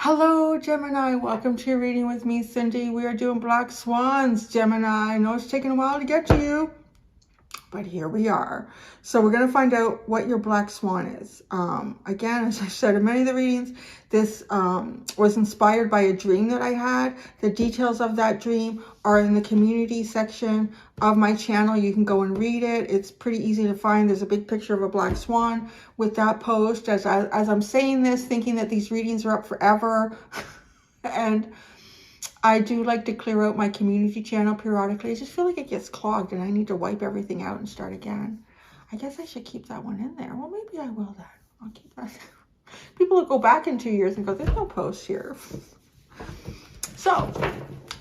Hello, Gemini. Welcome to your reading with me, Cindy. We are doing black swans, Gemini. I know it's taken a while to get to you, but here we are. So we're going to find out what your black swan is. Again, as I said in many of the readings, this was inspired by a dream that I had. The details of that dream are in the community section of my channel. You can go and read it. It's pretty easy to find. There's a big picture of a black swan with that post. As I'm saying this, thinking that these readings are up forever. And I do like to clear out my community channel periodically. I just feel like it gets clogged and I need to wipe everything out and start again. I guess I should keep that one in there. Well, maybe I will then. I'll keep that. People will go back in 2 years and go, there's no post here. So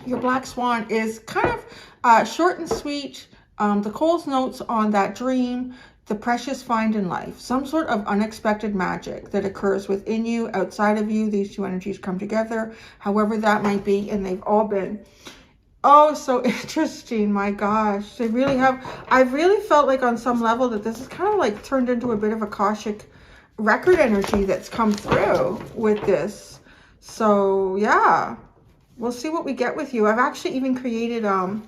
your black swan is kind of short and sweet. The Coles notes on that dream: the precious find in life, some sort of unexpected magic that occurs within you, outside of you. These two energies come together, however that might be, and they've all been so interesting. My gosh, they really have. I've really felt like on some level that this is kind of like turned into a bit of a Akashic record energy that's come through with this. So yeah, we'll see what we get with you. I've actually even created a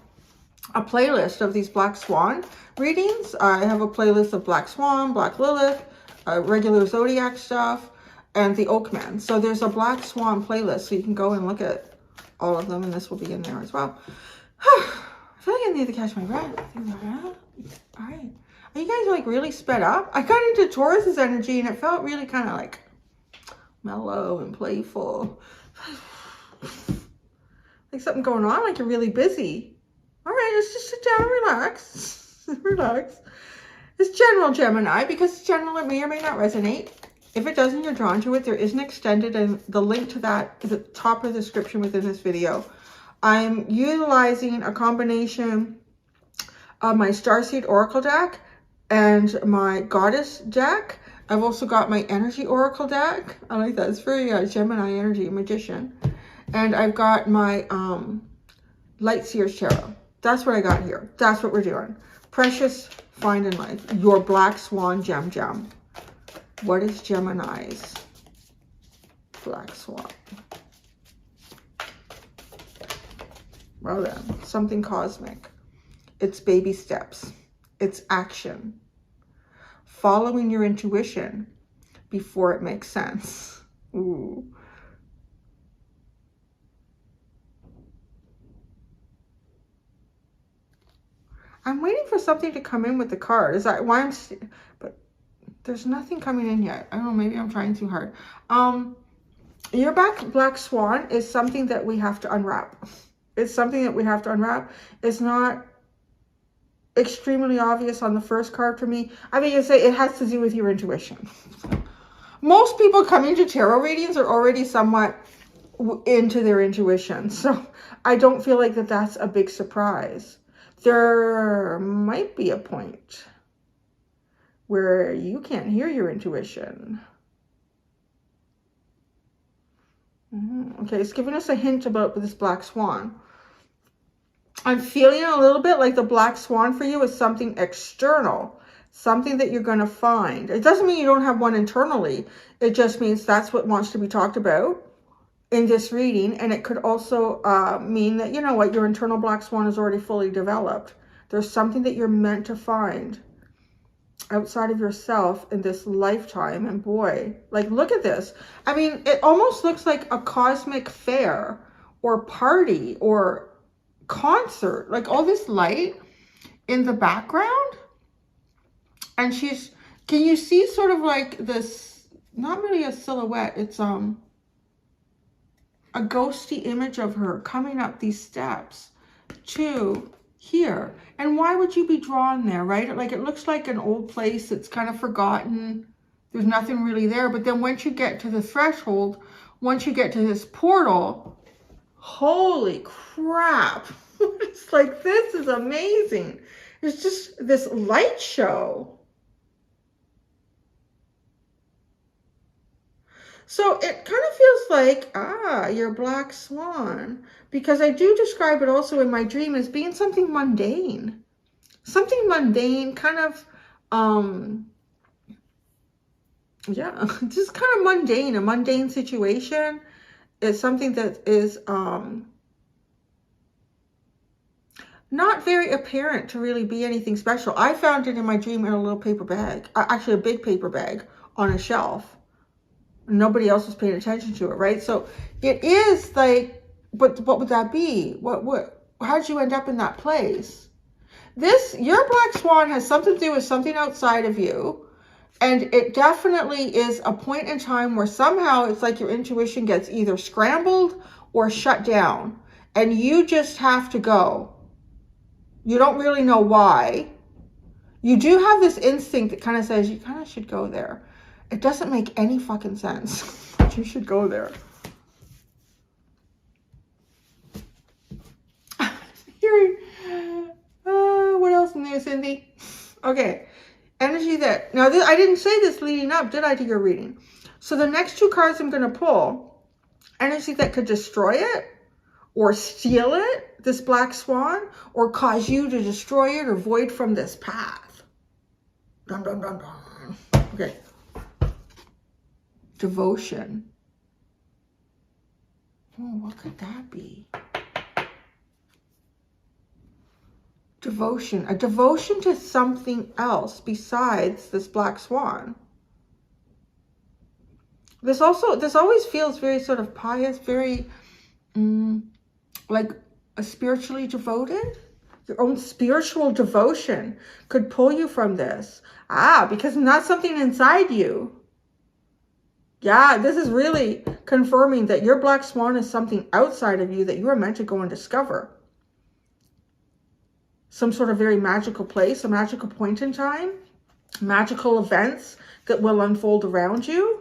playlist of these black swan readings. I have a playlist of black swan, black Lilith, regular zodiac stuff, and the Oakman. So there's a black swan playlist, so you can go and look at all of them, and this will be in there as well. I feel like I need to catch my breath. All right. Are you guys like really sped up? I got into Taurus's energy and it felt really kind of like mellow and playful. Like something going on, like you're really busy. All right, let's just sit down and relax. Relax. It's general Gemini. Because it's general, it may or may not resonate. If it doesn't, you're drawn to it. There is an extended, and the link to that is at the top of the description within this video. I'm utilizing a combination of my Starseed Oracle deck and my Goddess deck. I've also got my Energy Oracle deck. I like that. It's very Gemini energy, Magician. And I've got my Light Seers Tarot. That's what I got here. That's what we're doing. Precious find in life. Your black swan gem. What is Gemini's black swan? Well then, something cosmic. It's baby steps. It's action. Following your intuition before it makes sense. Ooh. I'm waiting for something to come in with the card. Is that why I'm... But there's nothing coming in yet. I don't know. Maybe I'm trying too hard. Your black swan is something that we have to unwrap. It's something that we have to unwrap. It's not extremely obvious on the first card for me. I mean, you say it has to do with your intuition. Most people coming to tarot readings are already somewhat into their intuition. So I don't feel like that's a big surprise. There might be a point where you can't hear your intuition. Okay, it's giving us a hint about this black swan. I'm feeling a little bit like the black swan for you is something external, something that you're going to find. It doesn't mean you don't have one internally. It just means that's what wants to be talked about in this reading. And it could also mean that, you know what, your internal black swan is already fully developed. There's something that you're meant to find outside of yourself in this lifetime. And boy, like, look at this. I mean, it almost looks like a cosmic fair or party or concert, like all this light in the background. And she's, can you see sort of like this, not really a silhouette, it's a ghosty image of her coming up these steps to here. And why would you be drawn there, right? Like, it looks like an old place that's kind of forgotten. There's nothing really there. But then once you get to the threshold, once you get to this portal, holy crap. It's like, this is amazing. It's just this light show. So it kind of feels like, your black swan, because I do describe it also in my dream as being something mundane. Something mundane, kind of, yeah, just kind of mundane, a mundane situation. It's something that is not very apparent to really be anything special. I found it in my dream in a little paper bag, actually a big paper bag on a shelf. Nobody else was paying attention to it, right? So it is like, but what would that be? How did you end up in that place? Your black swan has something to do with something outside of you. And it definitely is a point in time where somehow it's like your intuition gets either scrambled or shut down. And you just have to go. You don't really know why. You do have this instinct that kind of says you kind of should go there. It doesn't make any fucking sense, but you should go there. Hearing, what else in there, Cindy? Okay. Energy that, now I didn't say this leading up, did I, to your reading? So the next two cards I'm going to pull, energy that could destroy it or steal it, this black swan, or cause you to destroy it or void from this path. Dun, dun, dun, dun. Okay. Devotion. Oh, what could that be? Devotion, a devotion to something else besides this black swan. This always feels very sort of pious, very like a spiritually devoted. Your own spiritual devotion could pull you from this. Because not something inside you. Yeah, this is really confirming that your black swan is something outside of you that you are meant to go and discover. Some sort of very magical place, a magical point in time, magical events that will unfold around you.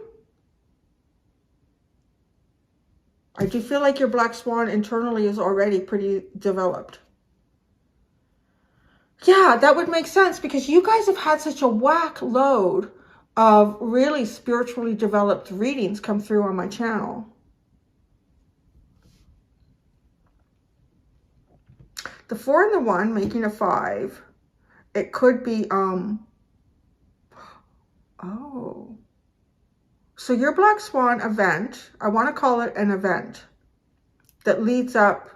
I do feel like your black swan internally is already pretty developed. Yeah, that would make sense because you guys have had such a whack load of really spiritually developed readings come through on my channel. The 4 and the 1 making a 5. It could be, so your black swan event, I want to call it an event that leads up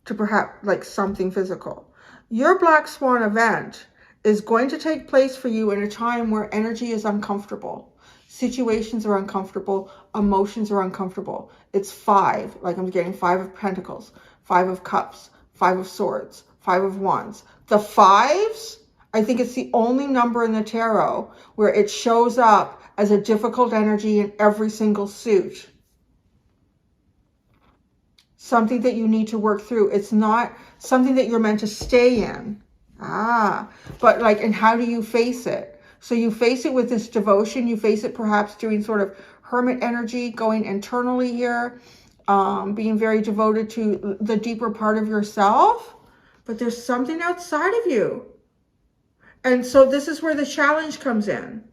to perhaps like something physical. Your black swan event is going to take place for you in a time where energy is uncomfortable. Situations are uncomfortable. Emotions are uncomfortable. It's 5, like I'm getting 5 of pentacles, 5 of cups, 5 of swords, 5 of wands. The 5s, I think it's the only number in the tarot where it shows up as a difficult energy in every single suit. Something that you need to work through. It's not something that you're meant to stay in. But like, and how do you face it? So you face it with this devotion. You face it perhaps doing sort of hermit energy, going internally here. Being very devoted to the deeper part of yourself, but there's something outside of you. And so this is where the challenge comes in,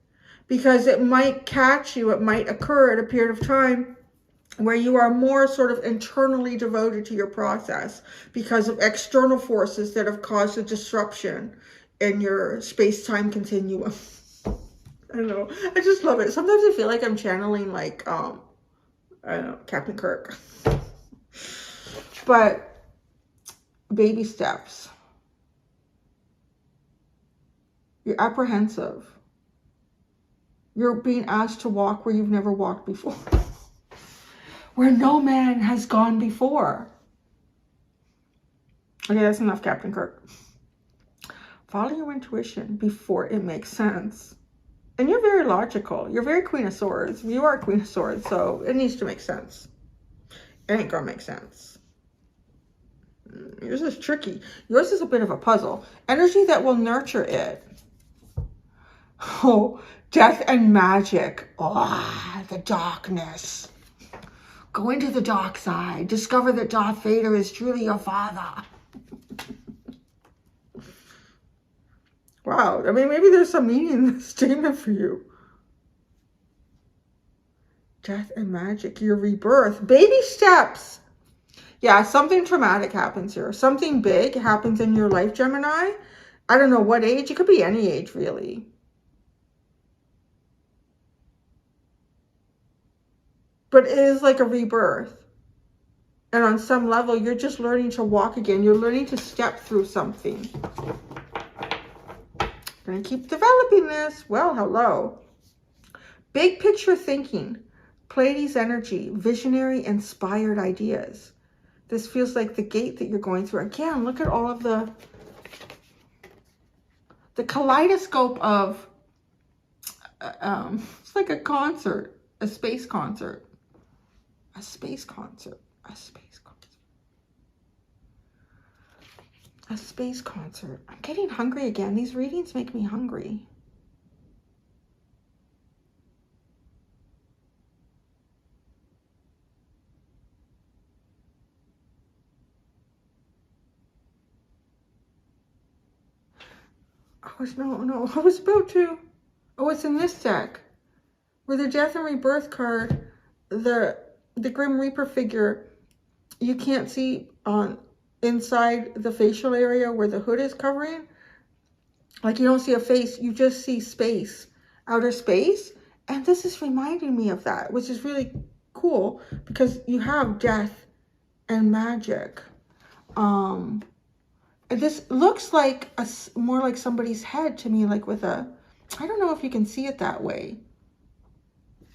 because it might catch you, it might occur at a period of time where you are more sort of internally devoted to your process because of external forces that have caused a disruption in your space-time continuum. I don't know. I just love it. Sometimes I feel like I'm channeling like, I don't know, Captain Kirk. But baby steps. You're apprehensive. You're being asked to walk where you've never walked before. Where no man has gone before. Okay, that's enough, Captain Kirk. Follow your intuition before it makes sense. And you're very logical. You're very Queen of Swords. You are Queen of Swords, so it needs to make sense. It ain't gonna make sense. Yours is tricky. Yours is a bit of a puzzle. Energy that will nurture it. Oh, death and magic. Oh, the darkness. Go into the dark side. Discover that Darth Vader is truly your father. Wow. I mean, maybe there's some meaning in this statement for you. Death and magic. Your rebirth. Baby steps. Yeah, something traumatic happens here. Something big happens in your life, Gemini. I don't know what age. It could be any age, really. but it is like a rebirth. And on some level, you're just learning to walk again. You're learning to step through something. Gonna keep developing this. Well, hello. Big picture thinking. Pleiades energy. Visionary, inspired ideas. This feels like the gate that you're going through. Again, look at all of the kaleidoscope of, it's like a concert, a space concert. A space concert. A space concert. A space concert. I'm getting hungry again. These readings make me hungry. I was about to. Oh, it's in this deck. Where the Death and Rebirth card, the Grim Reaper figure, you can't see on inside the facial area where the hood is covering. Like you don't see a face, you just see space, outer space. And this is reminding me of that, which is really cool because you have death and magic. This looks like more like somebody's head to me, like with a, I don't know if you can see it that way.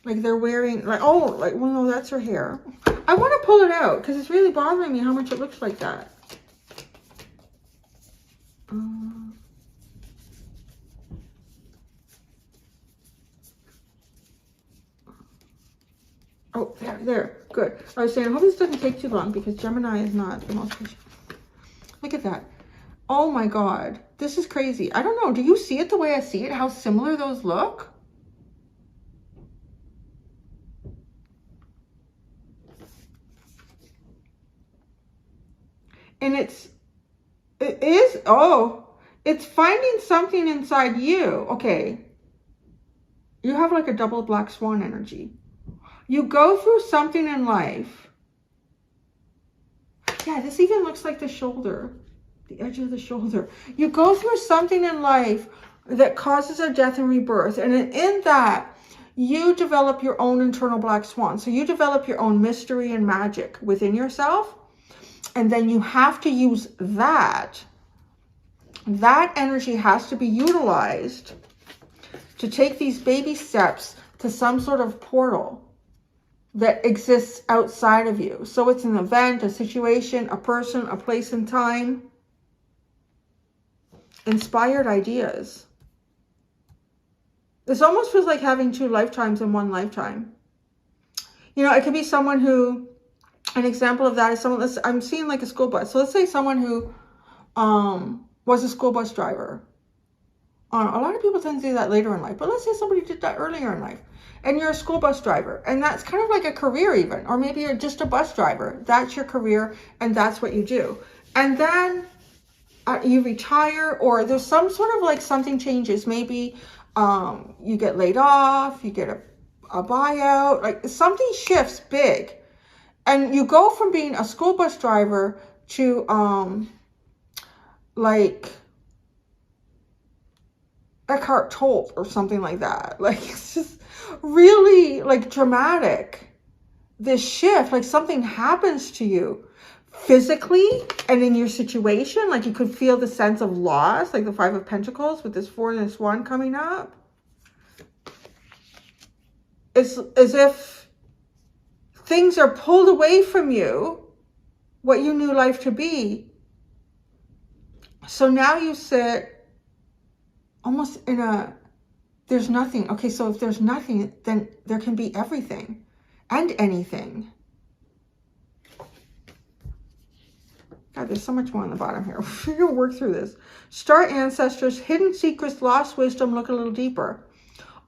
Like they're wearing, like, oh, like, well, no, that's her hair. I want to pull it out because it's really bothering me how much it looks like that. Oh, there, good. I was saying, I hope this doesn't take too long because Gemini is not the most patient. Look at that. Oh my God, this is crazy. I don't know, do you see it the way I see it? How similar those look? And it is, oh, it's finding something inside you. Okay. You have like a double black swan energy. You go through something in life. Yeah, this even looks like the shoulder, the edge of the shoulder. You go through something in life that causes a death and rebirth. And in that, you develop your own internal black swan. So you develop your own mystery and magic within yourself. And then you have to use that. That energy has to be utilized to take these baby steps to some sort of portal that exists outside of you. So it's an event, a situation, a person, a place and time. Inspired ideas. This almost feels like having 2 lifetimes in 1 lifetime. You know, it could be someone who, an example of that is someone, I'm seeing like a school bus. So let's say someone who was a school bus driver. A lot of people tend to do that later in life, but let's say somebody did that earlier in life. And you're a school bus driver, and that's kind of like a career even, or maybe you're just a bus driver. That's your career, and that's what you do. And then you retire, or there's some sort of like something changes. Maybe you get laid off, you get a buyout, like something shifts big. And you go from being a school bus driver to like Eckhart Tolle or something like that. Like it's just really like dramatic. This shift, like something happens to you physically and in your situation. Like you could feel the sense of loss, like the 5 of Pentacles with this 4 and this 1 coming up. It's as if things are pulled away from you, what you knew life to be. So now you sit almost in a, there's nothing. Okay, so if there's nothing, then there can be everything and anything. God, there's so much more on the bottom here. We're going to work through this. Star ancestors, hidden secrets, lost wisdom, look a little deeper.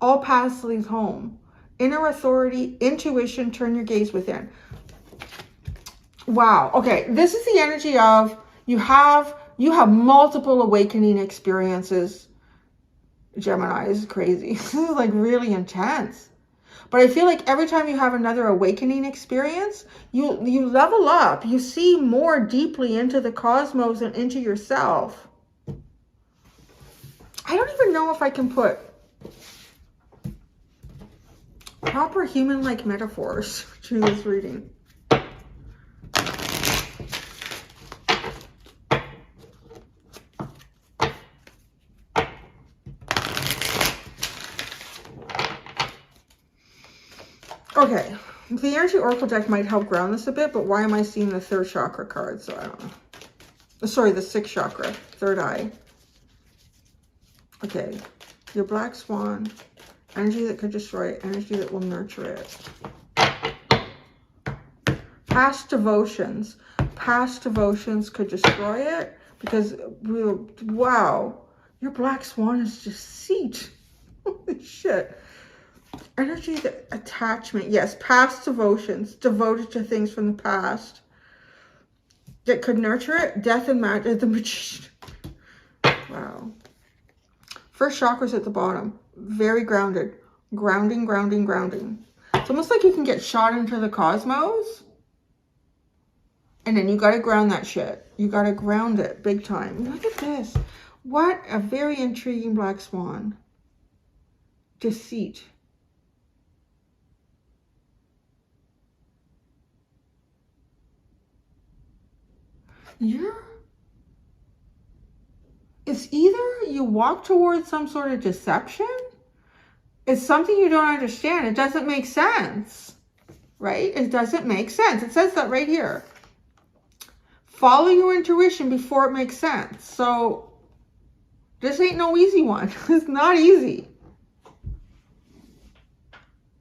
All paths lead home. Inner authority, intuition, turn your gaze within. Wow. Okay, this is the energy of you have multiple awakening experiences. Gemini, this is crazy. This is like really intense. But I feel like every time you have another awakening experience, you level up. You see more deeply into the cosmos and into yourself. I don't even know if I can put Proper human-like metaphors to this reading. Okay, the Energy Oracle deck might help ground this a bit, but why am I seeing the third chakra card? So I don't know. Sorry, the sixth chakra, third eye. Okay, your black swan, energy that could destroy it, energy that will nurture it. Past devotions could destroy it because, wow, your black swan is deceit. Holy shit. Energy that attachment, yes, past devotions, devoted to things from the past that could nurture it. Death and magic, the magician. Wow. First chakra's at the bottom, very grounded. Grounding, grounding, grounding. It's almost like you can get shot into the cosmos. And then you got to ground that shit. You got to ground it big time. Look at this. What a very intriguing black swan. Deceit. It's either you walk towards some sort of deception. It's something you don't understand. It doesn't make sense. Right? It doesn't make sense. It says that right here. Follow your intuition before it makes sense. So this ain't no easy one. It's not easy.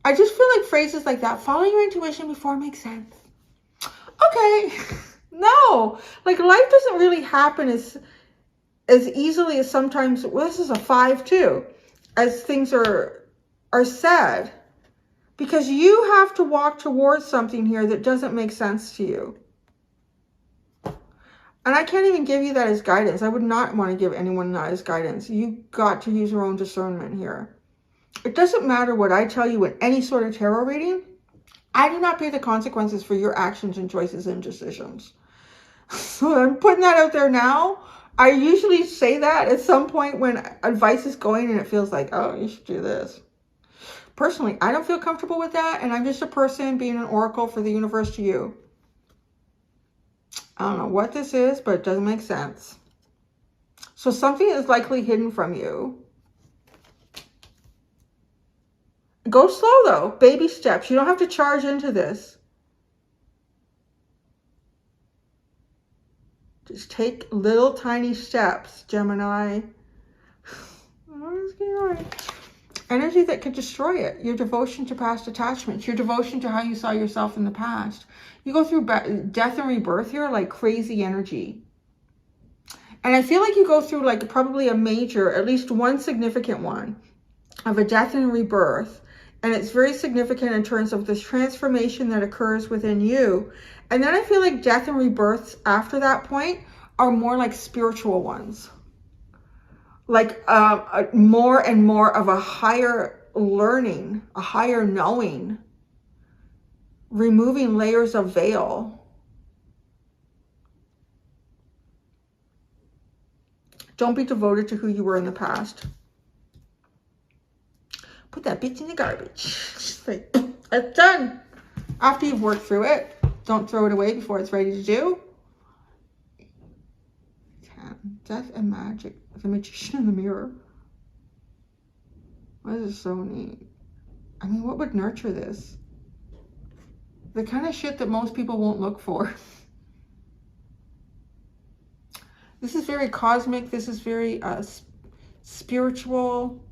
I just feel like phrases like that. Follow your intuition before it makes sense. Okay. No. Like life doesn't really happen as easily as sometimes, well, this is a 5 too, as things are said. Because you have to walk towards something here that doesn't make sense to you. And I can't even give you that as guidance. I would not want to give anyone that as guidance. You got to use your own discernment here. It doesn't matter what I tell you in any sort of tarot reading. I do not pay the consequences for your actions and choices and decisions. So I'm putting that out there now. I usually say that at some point when advice is going and it feels like, oh, you should do this. Personally, I don't feel comfortable with that. And I'm just a person being an oracle for the universe to you. I don't know what this is, but it doesn't make sense. So something is likely hidden from you. Go slow though, baby steps. You don't have to charge into this. Just take little tiny steps, Gemini. Energy that could destroy it. Your devotion to past attachments. Your devotion to how you saw yourself in the past. You go through death and rebirth here, like crazy energy. And I feel like you go through like probably a major, at least one significant one of a death and rebirth. And it's very significant in terms of this transformation that occurs within you. And then I feel like death and rebirths after that point are more like spiritual ones. Like more and more of a higher learning, a higher knowing, removing layers of veil. Don't be devoted to who you were in the past. Put that bitch in the garbage. Like, it's done. After you've worked through it, don't throw it away before it's ready to do. Death and magic. The magician in the mirror. This is so neat. I mean, what would nurture this? The kind of shit that most people won't look for. This is very cosmic. This is very spiritual.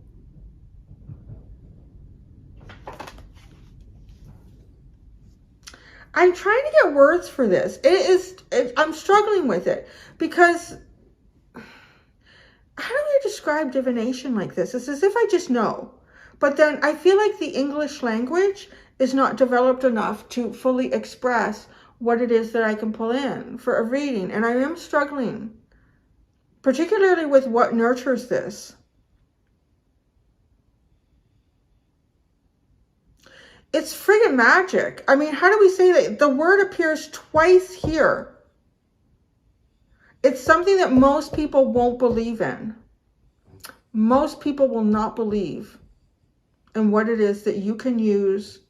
I'm trying to get words for this. I'm struggling with it because how do I describe divination like this? It's as if I just know. But then I feel like the English language is not developed enough to fully express what it is that I can pull in for a reading. And I am struggling, particularly with what nurtures this. It's friggin' magic. I mean, how do we say that? The word appears twice here. It's something that most people won't believe in. Most people will not believe. and what it is that you can use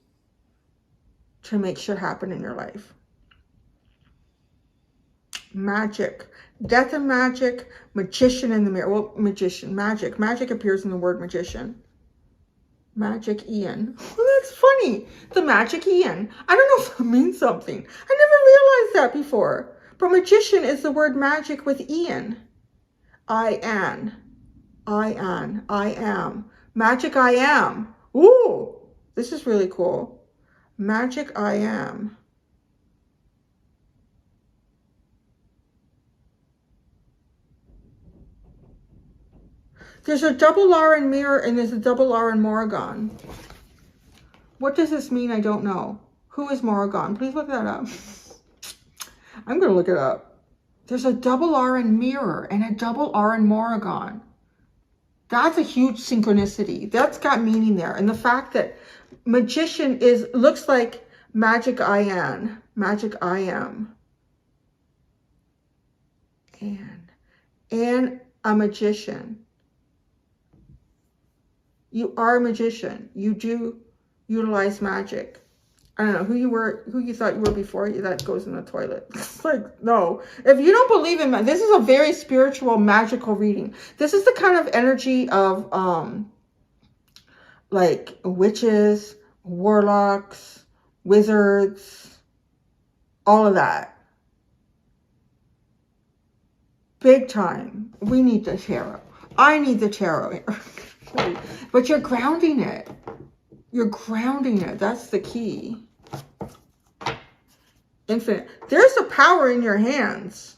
to make shit happen in your life. Magic. Death and magic. Magician in the mirror. Well, magician. Magic. Magic appears in the word magician. Magic Ian. Well, that's funny. The Magic Ian. I don't know if that means something. I never realized that before. But magician is the word magic with Ian. I am. Magic I am. Ooh, this is really cool. Magic I am. There's a double R in mirror and there's a double R in Morrigan. What does this mean? I don't know. Who is Morrigan? Please look that up. I'm going to look it up. There's a double R in mirror and a double R in Morrigan. That's a huge synchronicity. That's got meaning there. And the fact that magician looks like magic I am. Magic I am. And a magician. You are a magician. You do utilize magic. I don't know who you thought you were before that goes in the toilet. It's like, no. If you don't believe in this is a very spiritual, magical reading. This is the kind of energy of like witches, warlocks, wizards, all of that. Big time. We need the tarot. I need the tarot here. But you're grounding it. You're grounding it. That's the key. Infinite. There's a power in your hands.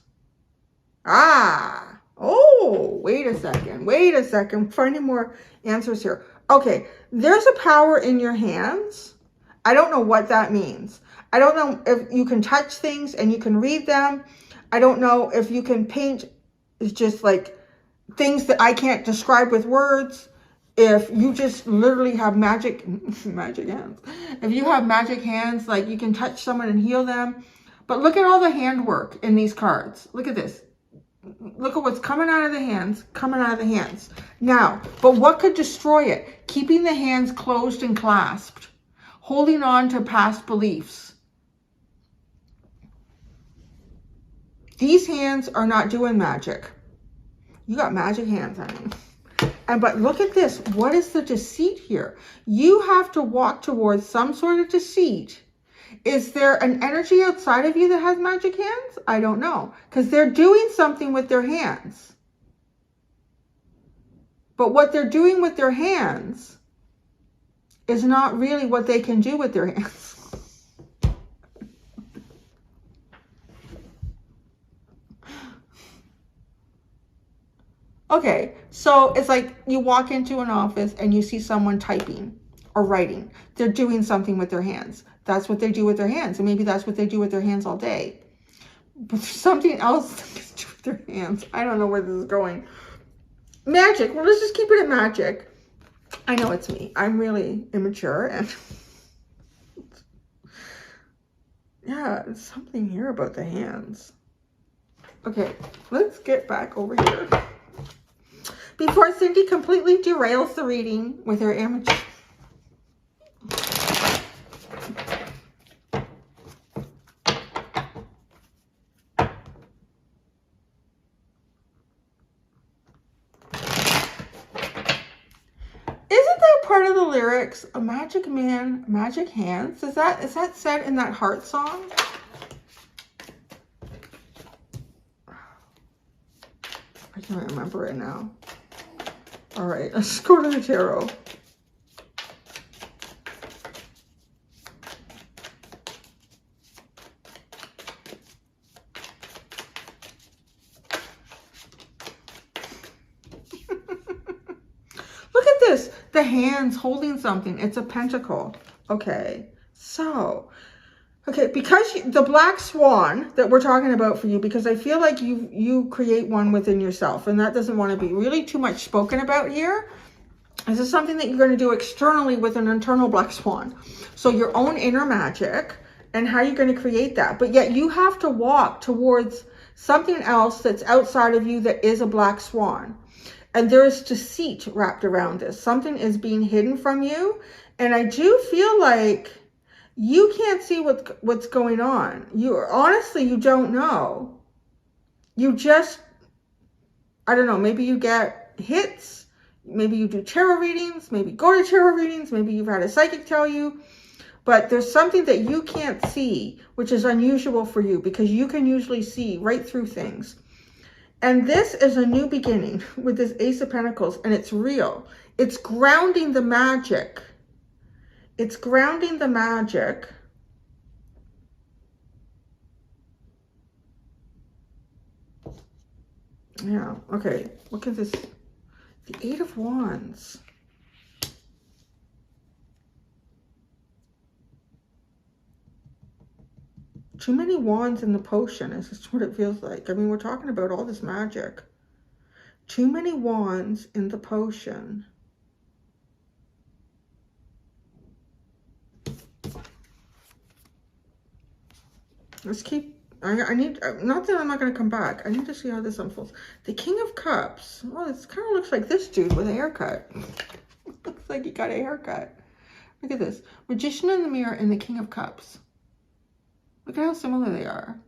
Ah. Oh, wait a second. Wait a second. Finding more answers here. Okay. There's a power in your hands. I don't know what that means. I don't know if you can touch things and you can read them. I don't know if you can paint. It's just like things that I can't describe with words. If you just literally have magic hands. If you have magic hands, like you can touch someone and heal them. But look at all the handwork in these cards. Look at this. Look at what's coming out of the hands, Now, but what could destroy it? Keeping the hands closed and clasped. Holding on to past beliefs. These hands are not doing magic. You got magic hands, honey. But look at this. What is the deceit here? You have to walk towards some sort of deceit. Is there an energy outside of you that has magic hands? I don't know. Because they're doing something with their hands. But what they're doing with their hands is not really what they can do with their hands. Okay, so it's like you walk into an office and you see someone typing or writing. They're doing something with their hands. That's what they do with their hands. And maybe that's what they do with their hands all day. But there's something else they can do with their hands. I don't know where this is going. Magic. Well, let's just keep it at magic. I know it's me. I'm really immature. And yeah, there's something here about the hands. Okay, let's get back over here. Before Cindy completely derails the reading with her amateur. Isn't that part of the lyrics? A magic man, magic hands. Is that said in that heart song? I can't remember it now. All right, let's go to the tarot. Look at this. The hands holding something. It's a pentacle. Okay, so... Okay, because the black swan that we're talking about for you, because I feel like you create one within yourself, and that doesn't want to be really too much spoken about here. This is something that you're going to do externally with an internal black swan. So your own inner magic and how you're going to create that. But yet you have to walk towards something else that's outside of you that is a black swan. And there's deceit wrapped around this. Something is being hidden from you. And I do feel like you can't see what's going on. Honestly, you don't know. You just, I don't know, maybe you get hits. Maybe you do tarot readings. Maybe go to tarot readings. Maybe you've had a psychic tell you. But there's something that you can't see, which is unusual for you because you can usually see right through things. And this is a new beginning with this Ace of Pentacles, and it's real. It's grounding the magic. It's grounding the magic. Yeah, okay. Look at this. The Eight of Wands. Too many wands in the potion is just what it feels like. I mean, we're talking about all this magic. Too many wands in the potion. Let's keep, I need, not that I'm not going to come back. I need to see how this unfolds. The King of Cups. Well, it kind of looks like this dude with a haircut. Looks like he got a haircut. Look at this. Magician in the Mirror and the King of Cups. Look at how similar they are.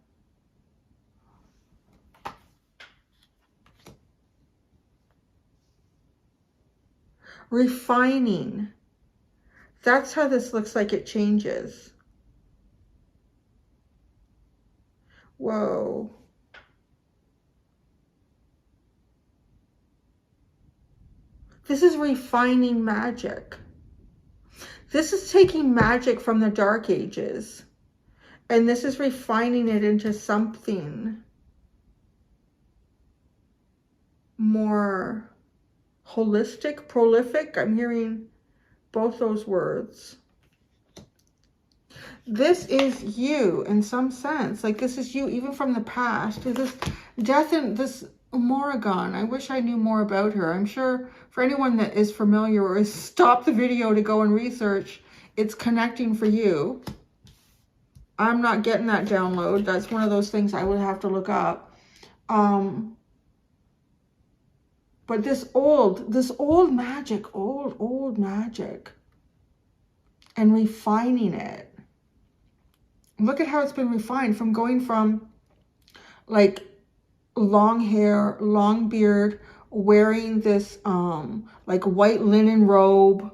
Refining. That's how this looks like it changes. Whoa. This is refining magic. This is taking magic from the Dark Ages. And this is refining it into something more holistic, prolific. I'm hearing both those words. This is you in some sense. Like this is you even from the past. This death and this Morrigan. I wish I knew more about her. I'm sure for anyone that is familiar or has stopped the video to go and research, it's connecting for you. I'm not getting that download. That's one of those things I would have to look up. But this old magic, old magic, and refining it. Look at how it's been refined from going from like long hair, long beard, wearing this like white linen robe,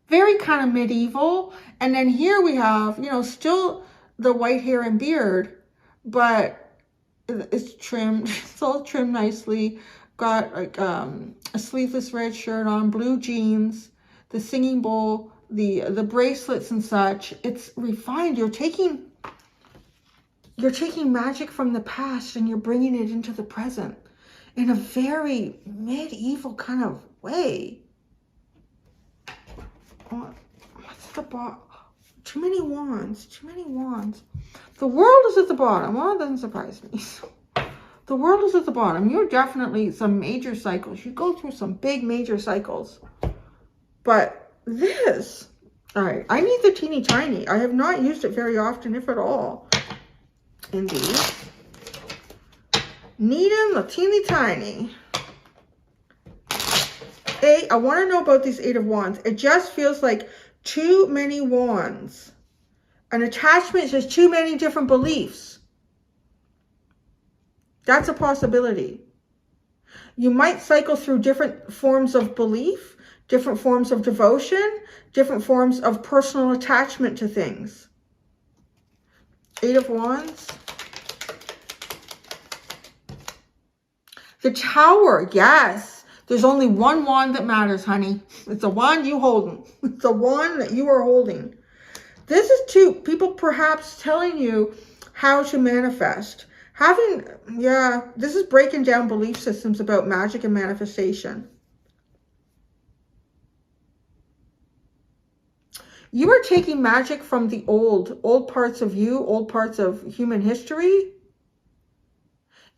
very kind of medieval. And then here we have, you know, still the white hair and beard, but it's trimmed. It's all trimmed nicely. Got like a sleeveless red shirt on, blue jeans, the singing bowl, the bracelets and such. It's refined. You're taking magic from the past and you're bringing it into the present in a very medieval kind of way. What's the bottom? Too many wands. Too many wands. The world is at the bottom. Well, that doesn't surprise me. The world is at the bottom. You're definitely some major cycles. You go through some big major cycles. But this, all right, I need the teeny tiny. I have not used it very often, if at all. Indeed. Needing the teeny tiny. I want to know about these Eight of Wands. It just feels like too many wands. An attachment is just too many different beliefs. That's a possibility. You might cycle through different forms of belief, different forms of devotion, different forms of personal attachment to things. Eight of Wands. The Tower, yes. There's only one wand that matters, honey. It's the wand you holding. It's the one that you are holding. This is two people perhaps telling you how to manifest. This is breaking down belief systems about magic and manifestation. You are taking magic from the old parts of you, old parts of human history,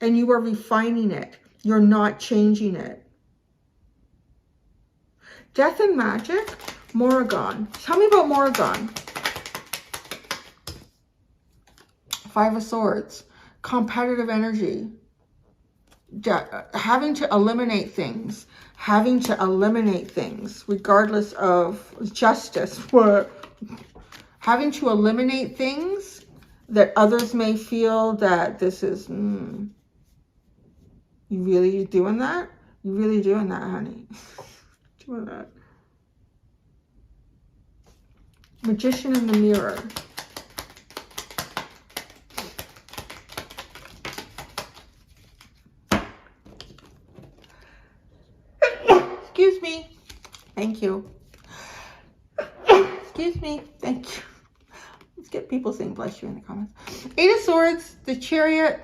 and you are refining it. You're not changing it. Death and magic, Morrigan. Tell me about Morrigan. Five of Swords. Competitive energy. having to eliminate things, regardless of justice, having to eliminate things that others may feel that this is, you really doing that? You really doing that, honey? Doing that. Magician in the mirror. Excuse me. Thank you. Excuse me. Thank you. Let's get people saying bless you in the comments. 8 of Swords, the Chariot,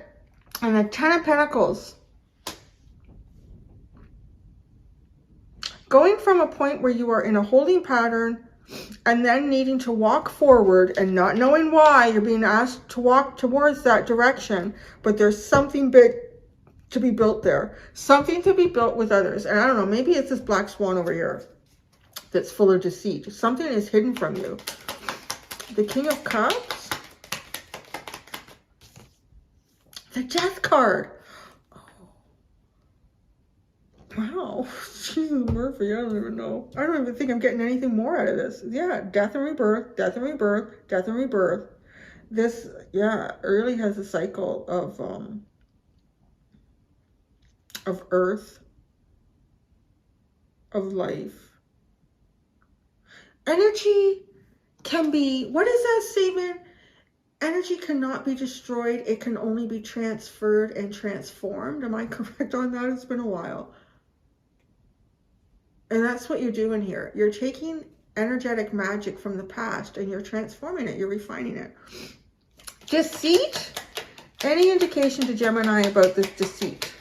and the 10 of Pentacles. Going from a point where you are in a holding pattern and then needing to walk forward and not knowing why you're being asked to walk towards that direction, but there's something big to be built there. Something to be built with others. And I don't know, maybe it's this black swan over here that's full of deceit. Something is hidden from you. The King of Cups. The Death card. Wow, Jesus Murphy, I don't even know. I don't even think I'm getting anything more out of this. Yeah, death and rebirth, death and rebirth, death and rebirth. This, yeah, really has a cycle of earth, of life. Energy can be, what is that statement? Energy cannot be destroyed. It can only be transferred and transformed. Am I correct on that? It's been a while. And that's what you're doing here. You're taking energetic magic from the past and you're transforming it. You're refining it. Deceit. Any indication to Gemini about this deceit?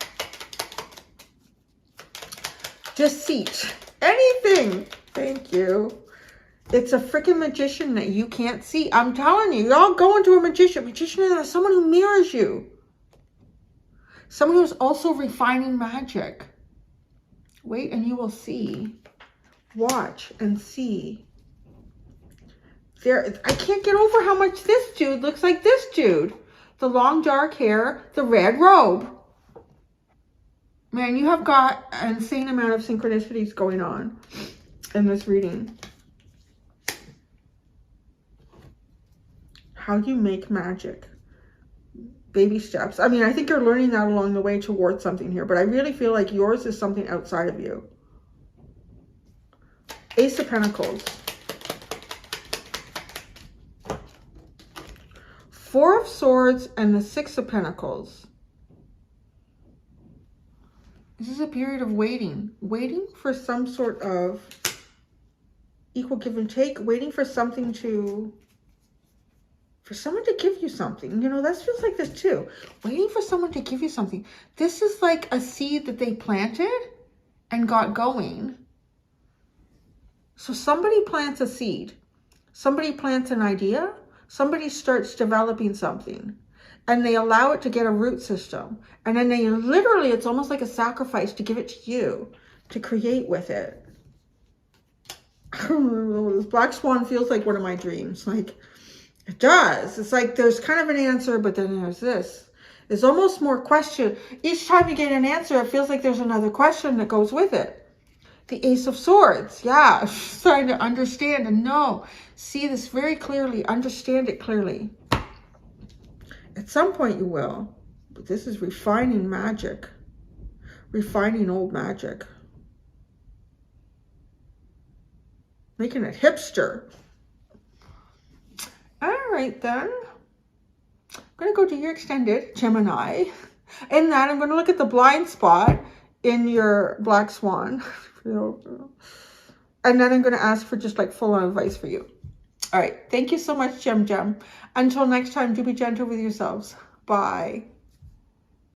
Deceit. Anything. Thank you. It's a freaking magician that you can't see. I'm telling you, y'all go into a magician. Magician is someone who mirrors you. Someone who's also refining magic. Wait and you will see. Watch and see. There, I can't get over how much this dude looks like this dude. The long dark hair, the red robe. Man, you have got an insane amount of synchronicities going on in this reading. How do you make magic? Baby steps. I mean, I think you're learning that along the way towards something here, but I really feel like yours is something outside of you. Ace of Pentacles. 4 of Swords and the 6 of Pentacles. This is a period of waiting. Waiting for some sort of equal give and take. Waiting for something to... for someone to give you something. You know, that feels like this too. Waiting for someone to give you something. This is like a seed that they planted and got going. So somebody plants a seed. Somebody plants an idea. Somebody starts developing something. And they allow it to get a root system. And then they literally, it's almost like a sacrifice to give it to you. To create with it. I don't know. This black swan feels like one of my dreams. Like... it does. It's like there's kind of an answer, but then there's this. There's almost more question. Each time you get an answer, it feels like there's another question that goes with it. The Ace of Swords. Yeah, trying to understand and know. See this very clearly. Understand it clearly. At some point you will. But this is refining magic. Refining old magic. Making it hipster. All right, then. I'm going to go to your extended Gemini. In that, I'm going to look at the blind spot in your black swan. And then I'm going to ask for just like full-on advice for you. All right. Thank you so much, Gem. Until next time, do be gentle with yourselves. Bye.